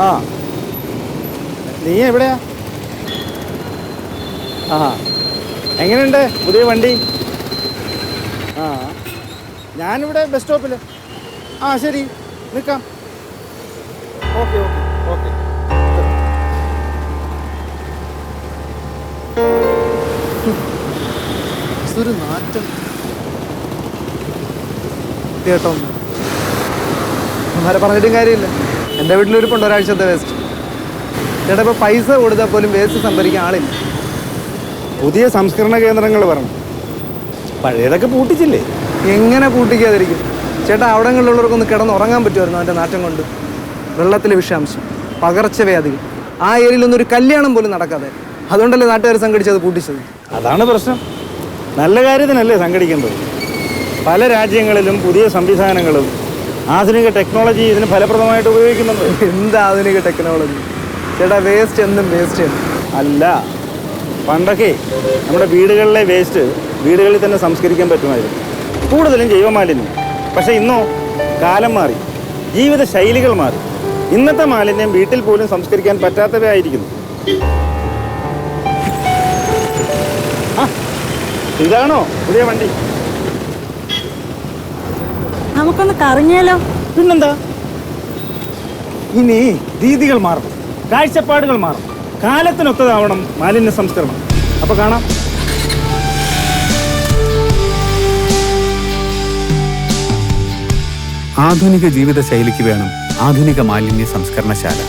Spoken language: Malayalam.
ആ, നീ എവിടെയാ? ആ, എങ്ങനെയുണ്ട് പുതിയ വണ്ടി? ആ, ഞാനിവിടെ ബസ് സ്റ്റോപ്പിൽ. ആ ശരി, നിൽക്കാം. Okay okay okay. ഒരു നാറ്റം കേട്ടോ. അന്നേരം പറഞ്ഞിട്ടും കാര്യമില്ല. എൻ്റെ വീട്ടിലൊരുപ്പുണ്ട് ഒരാഴ്ചത്തെ വേസ്റ്റ്. ചേട്ടാ ഇപ്പോൾ പൈസ കൊടുത്താൽ പോലും വേസ്റ്റ് സംഭരിക്കാൻ ആളില്ല. പുതിയ സംസ്കരണ കേന്ദ്രങ്ങൾ പറഞ്ഞു, പഴയതൊക്കെ പൂട്ടിച്ചില്ലേ? എങ്ങനെ പൂട്ടിക്കാതിരിക്കും ചേട്ടാ? അവിടങ്ങളിലുള്ളവർക്കൊന്ന് കിടന്നുറങ്ങാൻ പറ്റുമായിരുന്നു അതിൻ്റെ നാറ്റം കൊണ്ട്. വെള്ളത്തിലെ വിഷാംശം, പകർച്ചവ്യാധികൾ. ആ ഏരിയയിലൊന്നും ഒരു കല്യാണം പോലും നടക്കാതെ. അതുകൊണ്ടല്ലേ നാട്ടുകാർ സംഘടിച്ചത് പൂട്ടിച്ചത്. അതാണ് പ്രശ്നം. നല്ല കാര്യത്തിനല്ലേ സംഘടിക്കേണ്ടത്. പല രാജ്യങ്ങളിലും പുതിയ സംവിധാനങ്ങളും ആധുനിക ടെക്നോളജി ഇതിന് ഫലപ്രദമായിട്ട് ഉപയോഗിക്കുന്നുണ്ട്. എന്ത് ആധുനിക ടെക്നോളജി ചേട്ടാ? വേസ്റ്റ് എന്നും വേസ്റ്റ് അല്ല, പണ്ടൊക്കെ നമ്മുടെ വീടുകളിലെ വേസ്റ്റ് വീടുകളിൽ തന്നെ സംസ്കരിക്കാൻ പറ്റുമായിരുന്നു, കൂടുതലും ജൈവമാലിന്യം. പക്ഷേ ഇന്നോ കാലം മാറി, ജീവിത ശൈലികൾ മാറി. ഇന്നത്തെ മാലിന്യം വീട്ടിൽ പോലും സംസ്കരിക്കാൻ പറ്റാത്തവയായിരിക്കുന്നു. ഇതാണോ പുതിയ വണ്ടി? നമുക്കൊന്ന് കറങ്ങിയാലോ? പിന്നെന്താ? ഇനി രീതികൾ മാറണം, കാഴ്ചപ്പാടുകൾ മാറണം. കാലത്തിനൊത്തതാവണം മാലിന്യ സംസ്കരണം. അപ്പൊ കാണാം. ആധുനിക ജീവിതശൈലിക്ക് വേണം ആധുനിക മാലിന്യ സംസ്കരണശാല.